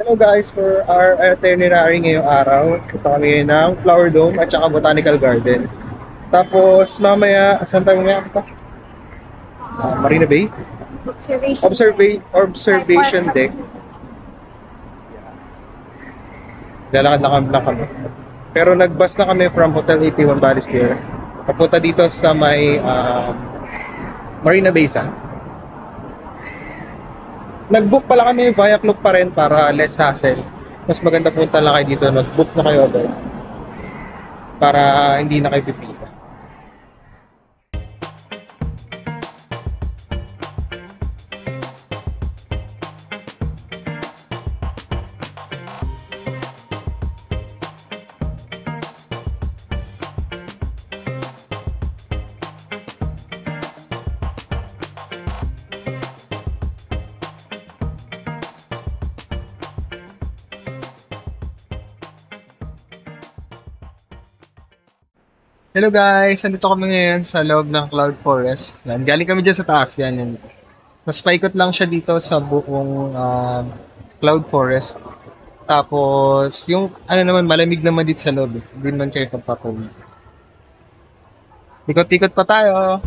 Hello guys, for our itinerary ngayong araw, ito kami ng Flower Dome at saka Botanical Garden. Tapos mamaya, saan tayo mamaya? Marina Bay? Observation deck. Lalakad lang kami. Pero nag-bus na kami from Hotel 81 Balestier. Papunta dito sa may Marina Bay Sands. Nag-book pala kami via Klook pa rin para less hassle. Mas maganda punta lang kayo dito. Nag-book na kayo agad para hindi na kayo pipila. Hello guys! Nandito kami ngayon sa loob ng Cloud Forest. Yan. Galing kami dyan sa taas. Yan. Mas paikot lang siya dito sa buong Cloud Forest. Tapos, yung ano naman, malamig naman dito sa loob. Hindi naman kayo pagpapawid. Ikot-ikot pa tayo!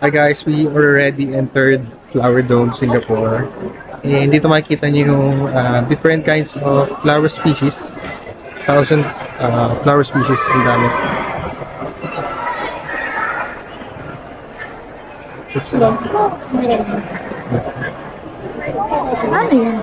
Hi guys, we already entered Flower Dome, Singapore. And dito makikita niyo yung different kinds of flower species. 1,000 flower species ang dami. Ano yan?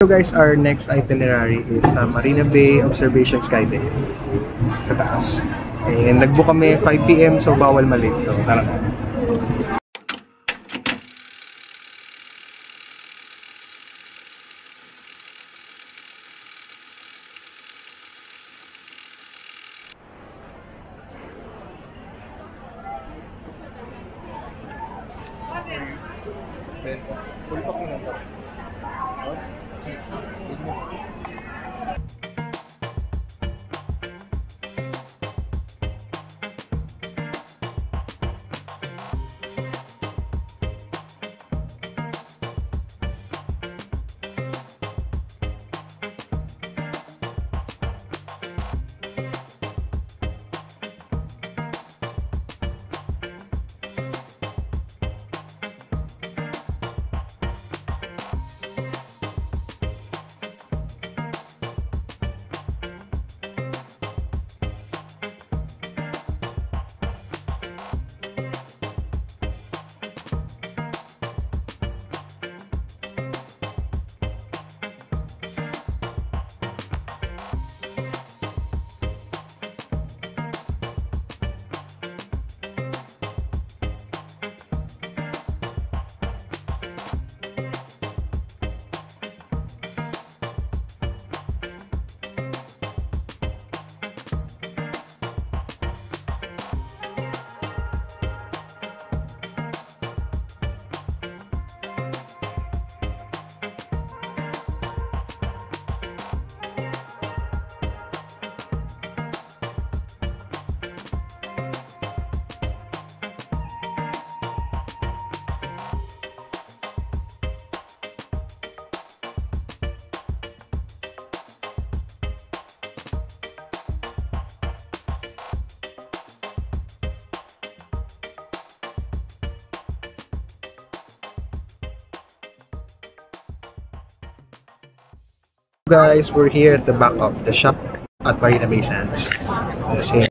So guys, our next itinerary is sa Marina Bay Observation Sky Deck sa taas. And nag-book kami 5 PM so bawal malate. So tara na. Guys, we're here at the back of the shop at Marina Bay Sands. Kasi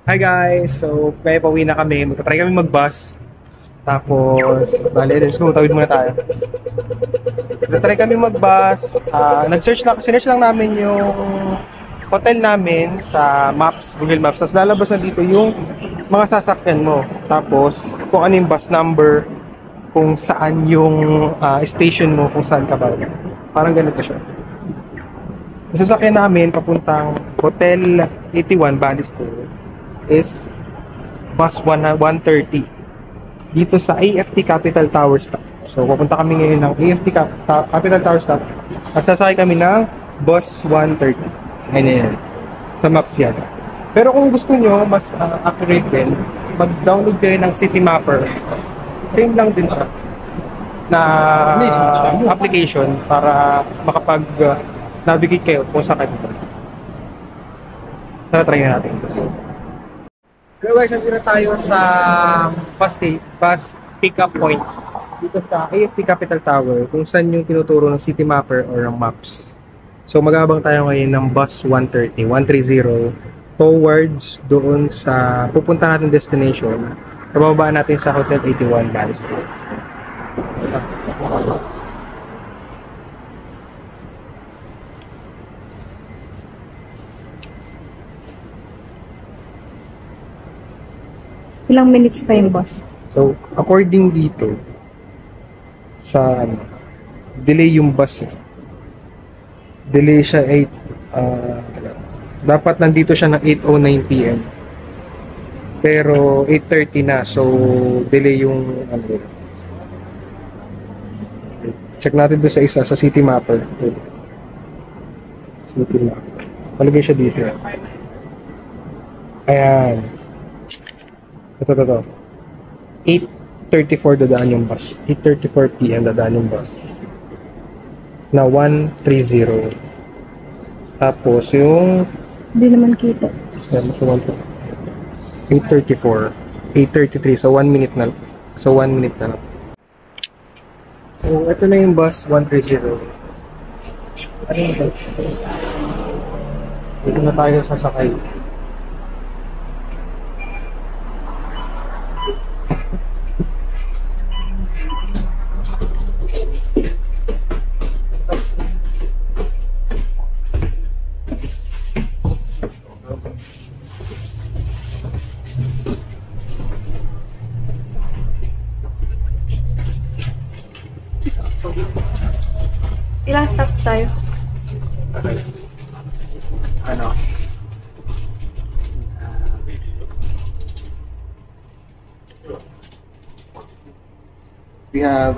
hi guys! So, kaya pauwi na kami. Magta-try kami mag-bus. Tapos, bale, let's go. Tawid muna tayo. Magta-try kami mag-bus. Sinearch lang namin yung hotel namin sa Maps, Google Maps. Tapos lalabas na dito yung mga sasakyan mo. Tapos, kung ano yung bus number, kung saan yung station mo, kung saan ka ba. Parang ganito siya. Yung sasakyan namin, papuntang Hotel 81, Balisto, is bus 130 dito sa AFT Capital Tower stop. So pupunta kami ngayon ng AFT Capital Tower stop at sasakay kami ng bus 130. Ayan, sa maps yan. Pero kung gusto nyo mas accurate din, mag-download kayo ng City Mapper. Same lang din siya na application para makapag navigate kayo kung saan kayo. Tara, try na natin ito. Hello guys, nandito tayo sa bus pick-up point dito sa AFT Capital Tower kung saan yung tinuturo ng City Mapper or ng Maps. So mag-aabang tayo ngayon ng bus 130 towards doon sa pupunta natin destination. Sa bababa natin sa Hotel 81 Balisto. Ilang minutes pa yung bus? So, according dito, sa delay yung bus. Delay siya 8, dapat nandito siya ng 8:09 PM. Pero 8:30 na, so delay yung check natin doon sa isa, sa City Mapper. City Mapper. Palagay siya dito. Ayan. Ito. 8:34 dadaan yung bus. 8:34 PM dadaan yung bus. Na 130. Tapos yung... Hindi naman kita. Yan, so 8:34. 8:33. So 1 minute na. So 1 minute na lang. So ito na yung bus 130. Ano yung bus? Dito na tayo sasakay. Ilang stops tayo? Ano? We have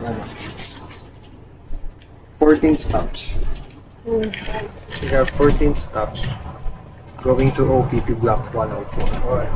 14 stops. We have 14 stops going to OPP Block 104.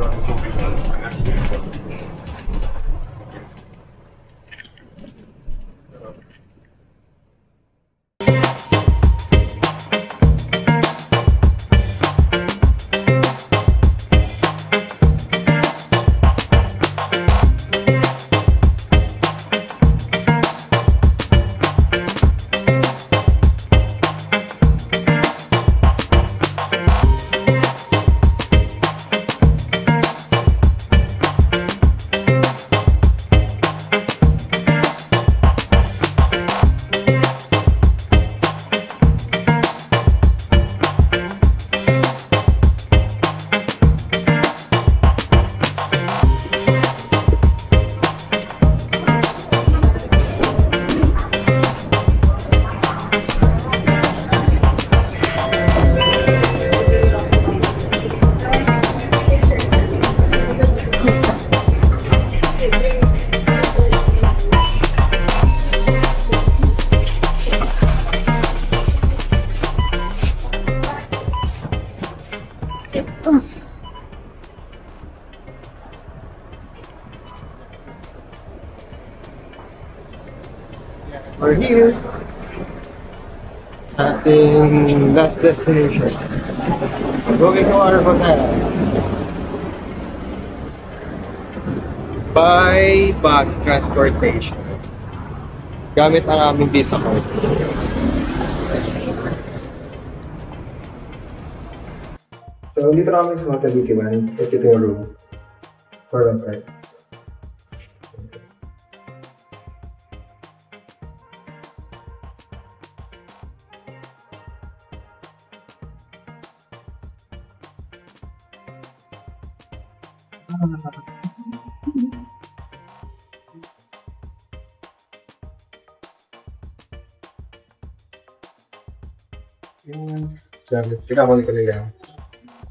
We're here. Ating last destination. Going to our hotel. By bus transportation. Gamit ang aming visa card. So, dito na kami sa Hotel Itiman. Ito yung room. For a night. Pinakuli ko nila.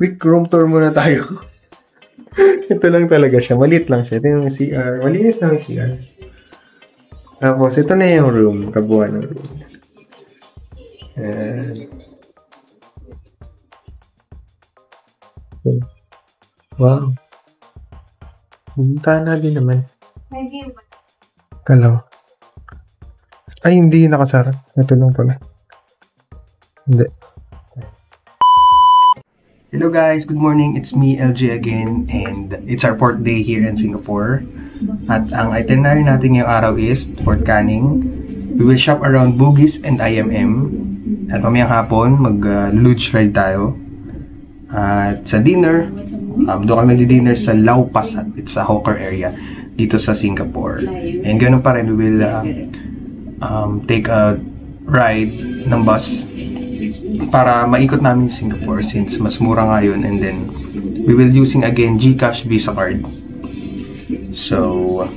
Quick room tour muna tayo. Ito lang talaga siya. Maliit lang siya. Ito yung CR. Malinis lang yung CR. Tapos, ito na yung room. Kabuuan ng room. Wow. Punta na din naman. Kalaw. Ay, hindi nakasara. Ito lang pala. Hindi. Hello guys, good morning. It's me, LG again, and it's our 4th day here in Singapore. At ang itinerary natin ngayong araw is Fort Canning. We will shop around Bugis and IMM. At mamayang hapon, mag-luge ride tayo. At sa dinner, doon kami mag-dinner sa Lau Pa Sat. It's a hawker area dito sa Singapore. And ganun pa rin, we will take a ride ng bus para maikot namin yung Singapore since mas mura nga yun, and then we will using again GCash Visa card. So,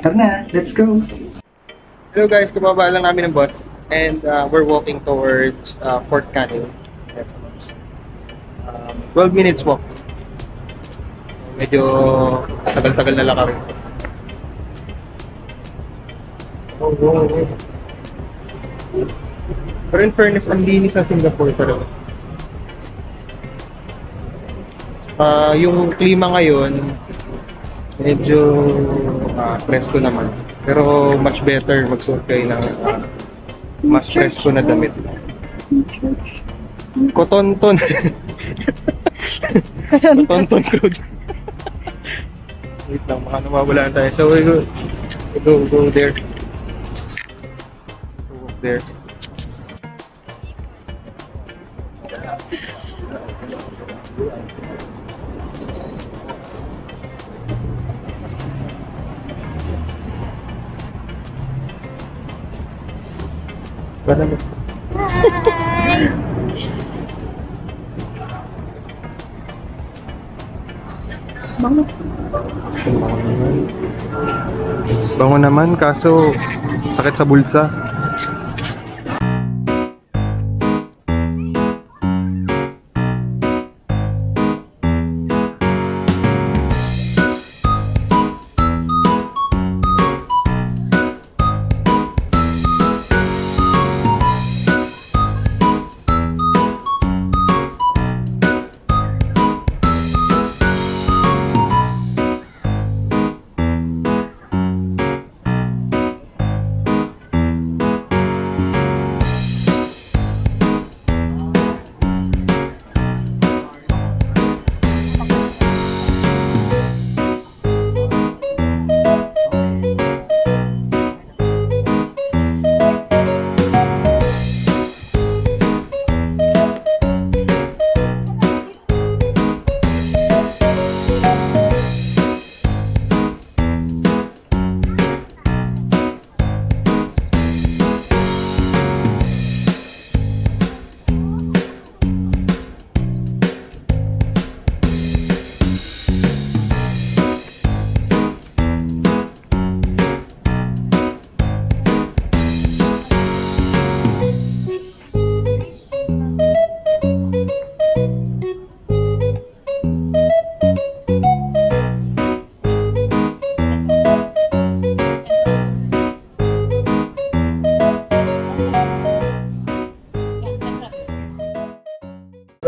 tara na, let's go! Hello guys, kumaba lang namin ng bus and we're walking towards Fort Canning. 12 minutes walk. Medyo tagal-tagal na lang kami. Pero in fairness, ang linis sa Singapore talaga. Yung klima ngayon, medyo presko naman. Pero much better magsuot kayo ng mas presko na damit. Kotonton. Kotonton clothes. Wait lang, baka nawawalaan tayo. So we go there. Go walk there. Hi! Bango. Bango naman, kaso sakit sa bulsa.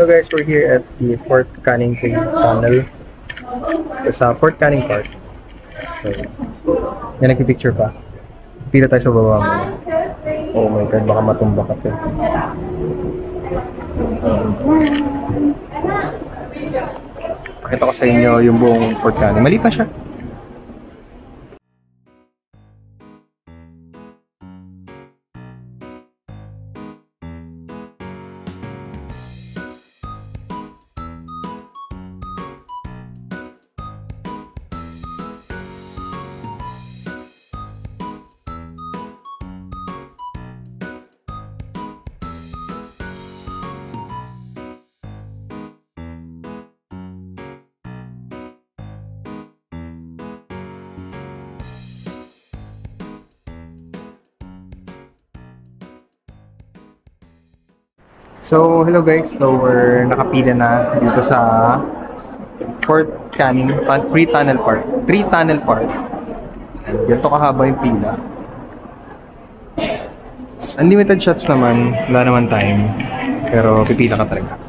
So guys, we're here at the Fort Canning Tunnel. Sa Fort Canning Park. So, yan nagpipicture pa. Pila tayo sa baba. Oh my God, baka matumba ka. Pakita ko sa inyo yung buong Fort Canning. Mali pa siya. So, hello guys. So, we're nakapila na dito sa Fort Canning Tunnel Park. 3 Tunnel Park. Ganito kahaba yung pila. Unlimited shots naman. Wala naman time. Pero pipila ka talaga.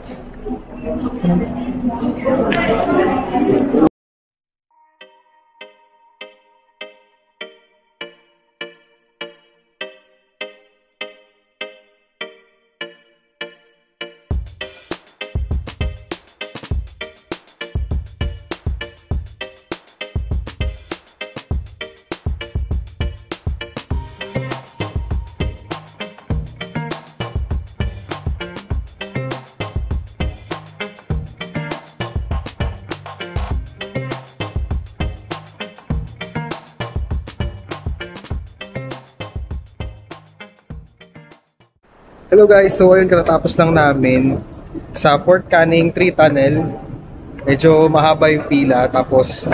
Hello guys, so ayun katatapos lang namin sa Fort Canning 3 Tunnel. Medyo mahaba yung pila tapos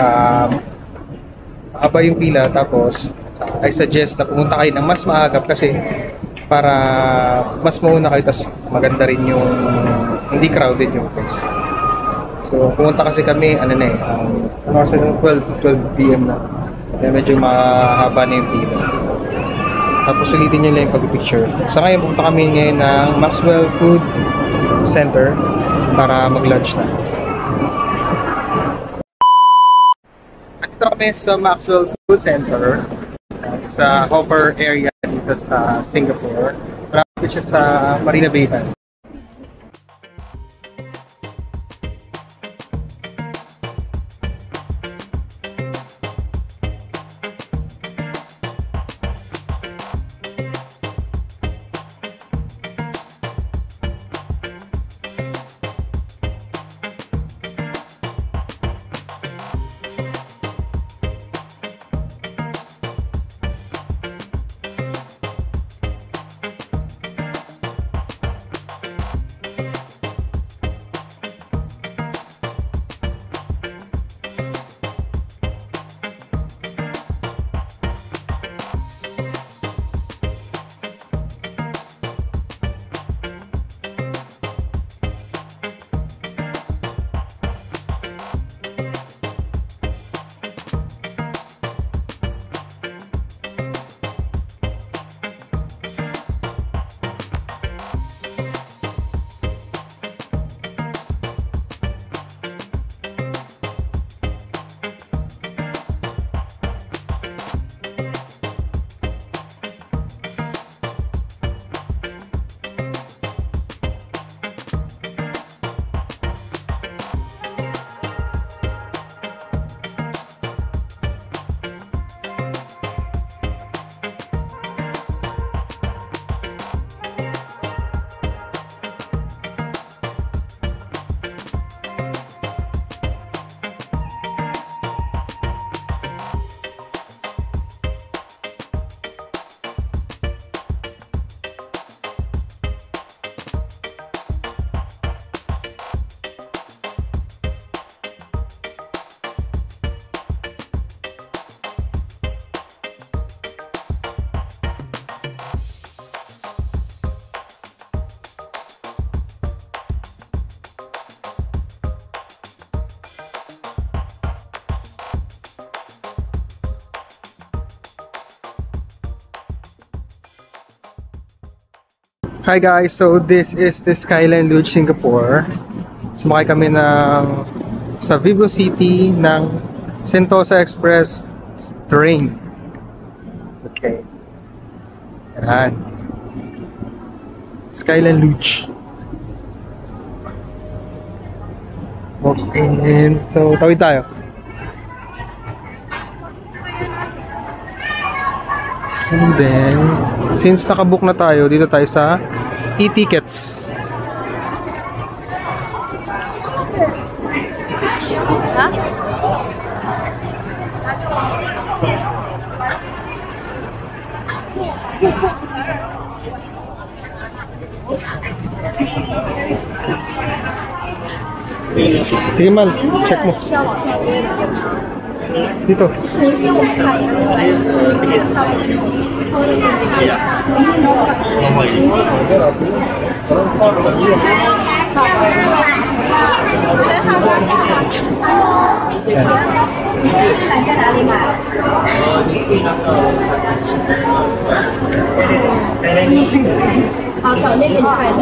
I suggest na pumunta kayo ng mas maagap kasi para mas mauna kayo tapos maganda rin yung hindi crowded yung place. So pumunta kasi kami 12 PM na. Kaya medyo mahaba na yung pila. Tapos ulitin nyo lang yung pag-picture. Sa ngayon, pumunta kami ngayon ng Maxwell Food Center para mag-lunch na. Dito kami sa Maxwell Food Center sa Hopper area dito sa Singapore. Malapit siya sa Marina Bay Sands. Hi guys, so this is the Skyline Lodge Singapore. Sumakay kami sa Vivo City ng Sentosa Express train. Okay. Yan. Skyline Luge. Okay, so tawid tayo. And then, since nakabook na tayo, dito tayo sa e-tickets. Ha? Sige, Mal, check mo. Dito.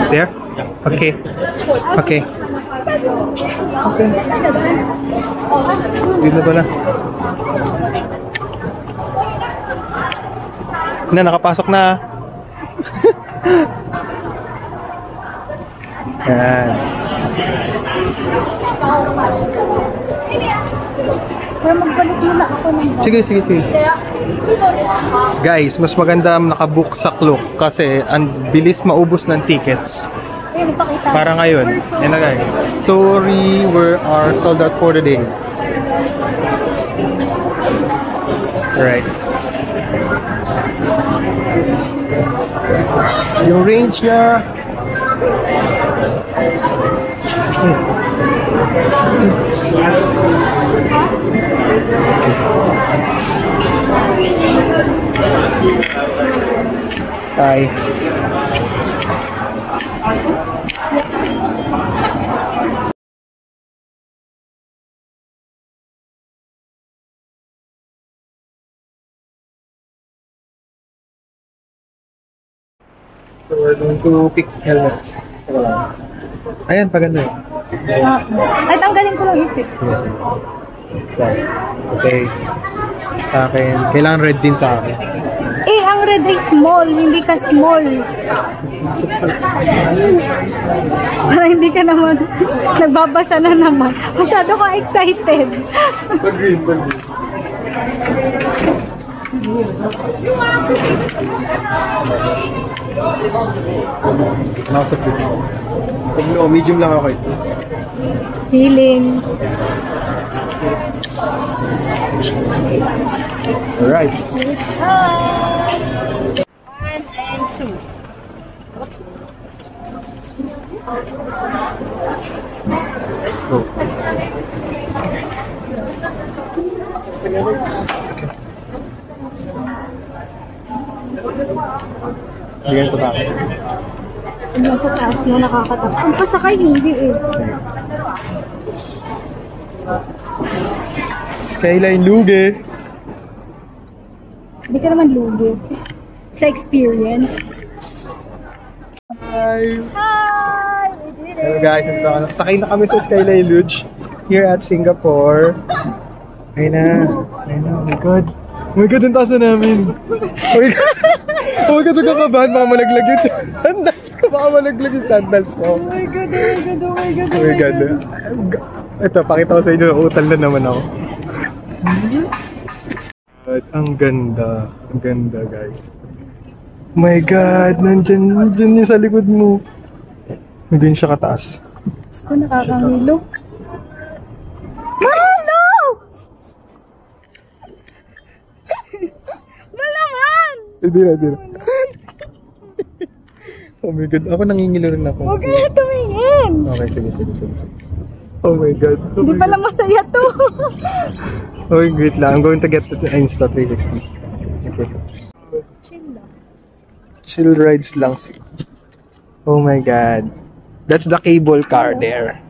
There? Okay. Okay. Okay. Dito ba na? Na, nakapasok na. Yan. Pero magbalik muna ako ng Sige. Guys, mas maganda nakabook sa Klook kasi ang bilis maubos ng tickets. Ayun, ipakita. Para ngayon. Yan na guys. Sorry, we are sold out for the day. Right. Yung range niya. Hi. So we're going to pick helmets. Ayan, paganda yun. Ay, tanggalin ko lang ipit. Okay. Sa akin, kailangan red din sa akin. Eh, ang red ay small, hindi ka small. Para hindi ka naman, nagbabasa na naman. Masyado ka excited. Pag-green. Medium lang ako ito. Feeling. Alright. 1 and 2. Go. Bigyan ko na. Ano sa taas na nakakatakot. Ang pasakay hindi eh. Skyline Luge. Hindi ka naman lugi. Sa experience. Hi! Hi! We did Hello it! guys, sakay na kami sa Skyline Luge here at Singapore. Ayun na. Oh my god. Oh my god, ang taas na namin. Oh my god. Oh my god, nagkakabahan. Baka malaglag yung sandals ko. Baka malaglag yung sandals ko. Oh my god, oh my god, oh my god, Oh my god. Ito, pakita ko sa inyo. Utal na naman ako. At ang ganda. Ang ganda, guys. Oh my god, nandyan yung sa likod mo. Hindi siya kataas. Diyos ko, nakakangilo. Malo! Malaman! Hindi na. Oh my god, ako nangingilo rin ako. Huwag ka na tumingin! Okay, sige. Oh my god. Hindi pala masaya to. Oh, wait lang. I'm going to get to the Insta 360. Okay. Chill lang. Chill rides lang. Oh my god. That's the cable car there.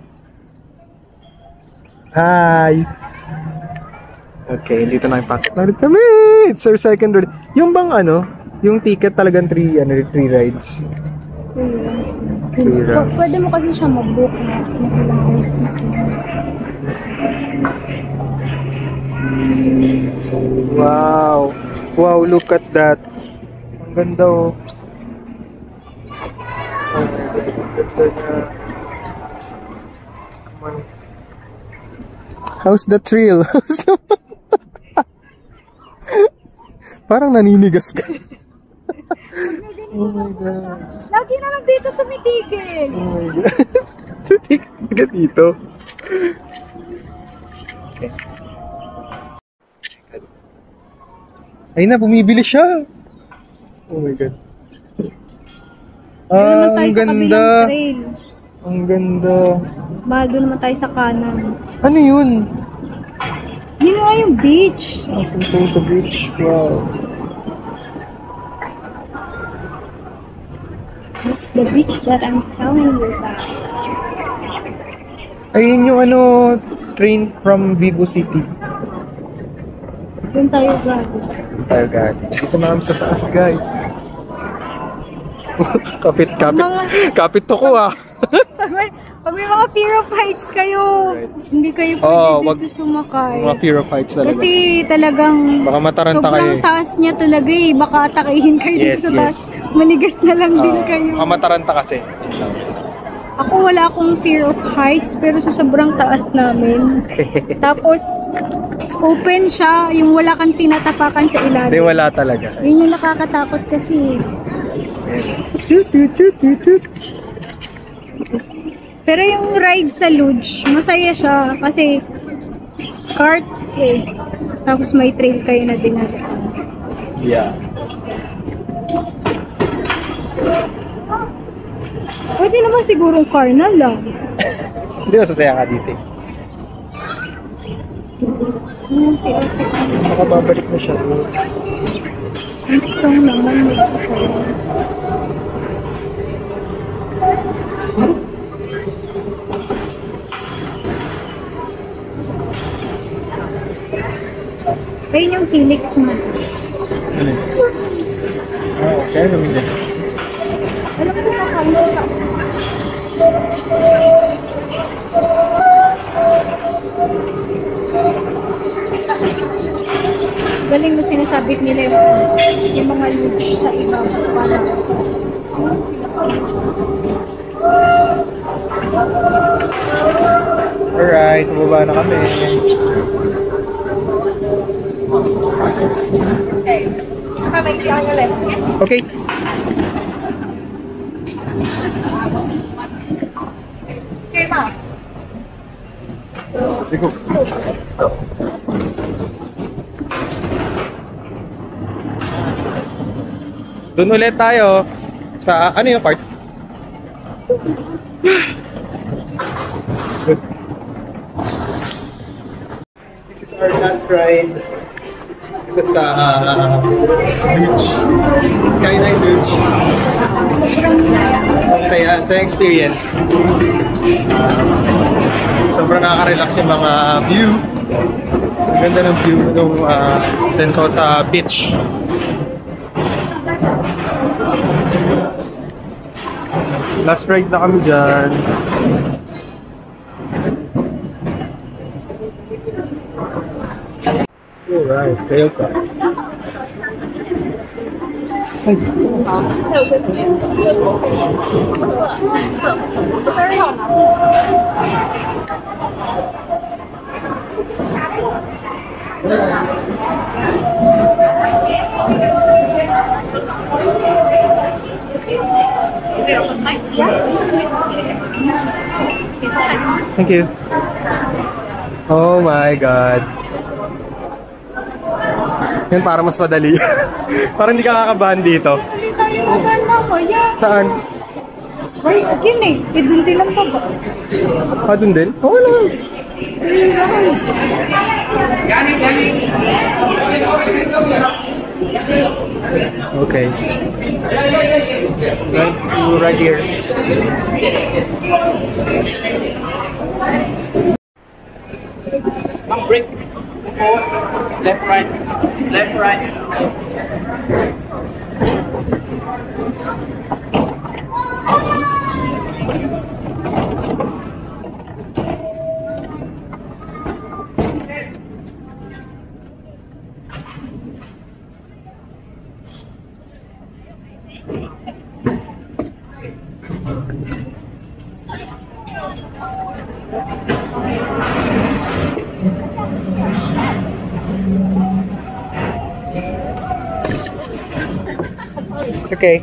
Hi! Okay, dito na yung packet na rin kami. It's our second ride. Yung bang yung ticket talagang 3 rides. Three rounds. Pwede mo kasi siya mag-book na ilang days gusto mo. Wow! Wow, look at that. Ang ganda oh. Oh my God, ang ganda niya. Come on. How's the thrill? Parang naninigas ka. Oh my God. Lagi na lang dito tumitigil. Oh my God. Tumitigil ka dito. Okay. Ayun na, bumibili siya. Oh my God. Doon naman tayo Ang sa ganda. kabilang trail. Ang ganda. Mahal, doon naman tayo sa kanan. Ano yun? Yun nga yung beach. Asan tayo sa beach? Wow. That's the beach that I'm telling you about. Ayun yung ano, train from Vivo City. Doon tayo gago. Tayo guys. Dito na kami sa taas guys. kapit. Kapit to ko ah. Pag may mga fear of heights kayo, Right. hindi kayo pwede dito sumakay. Mga fear of heights talaga. Kasi talagang Baka mataranta kayo sobrang taas niya talaga eh. Baka atakihin kayo Yes, dito sa yes. taas. Manigas na lang din kayo. Baka mataranta kasi. Ako wala akong fear of heights pero sa sobrang taas namin. Tapos open siya, yung wala kang tinatapakan sa ilalim. Hindi, wala talaga. Yun yung nakakatakot kasi. Pero yung ride sa Luge, masaya siya kasi kart eh. Tapos may trail kayo na dinadaan. Yeah. Pwede naman sigurong car na lang. Hindi mo sasaya ka dito. Baka babalik na siya. Ang strong naman nito siya. Ayun yung Helix mo. Ano? Okay. Ano yun? Alam ko na kalo. Galing mo sinasabit nila yung mga luge sa iba para Alright, bumaba na kami. okay. Make it on your left. Okay. Okay, ma. Sige. Doon ulit tayo sa ano yung part? This is our last ride. Ito sa beach. Skyline Beach. Sa experience. Sobrang nakaka-relax yung mga view. Ang ganda ng view ng Sentosa Beach. Last ride na kami dyan. Alright, kayo ka. Thank you. Oh my God. Yan para mas madali. Para hindi ka kakabahan dito. Dali tayo magal mamaya. Saan? Ay, yun eh. Idun din lang pa ba? Ah, dun din? Oo lang. Okay. Right here. Break. Forward. Left, right. Left, right. It's okay.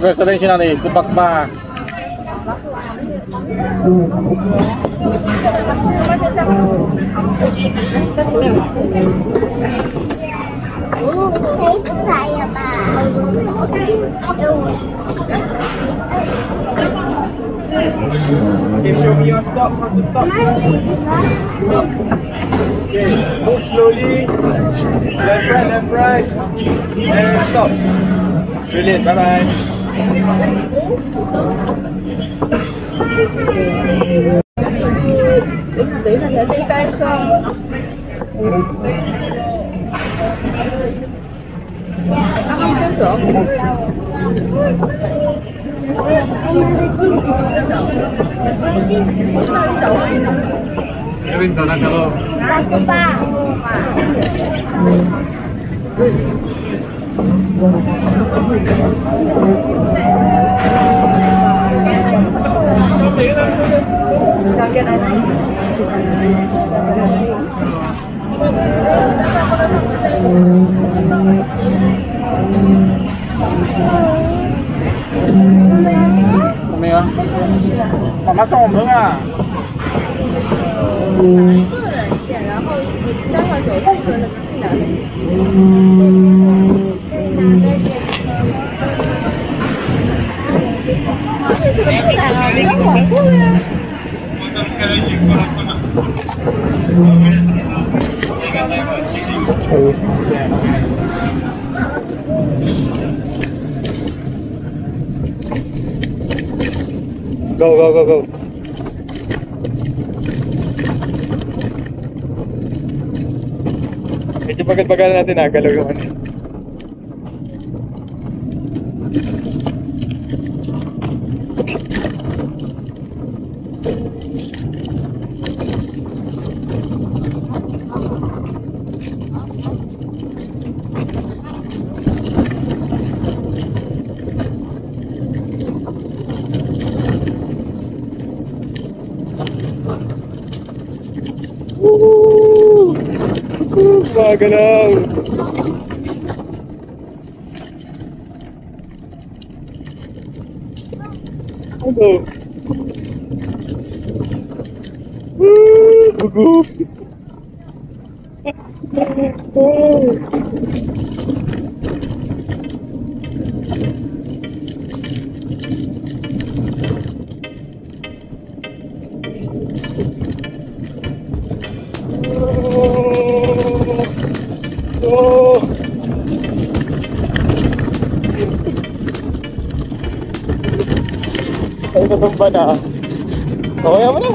Reservation na rin, kupak ba? Show me your stop from the stop. Okay, move slowly. Left right, and stop. Brilliant, bye bye. Mama con nữa à. Go. Medyo bagal-bagal natin galaw yung ano. Gagalaw. Go. Gugup. Ay, natumba na. Okay mo na.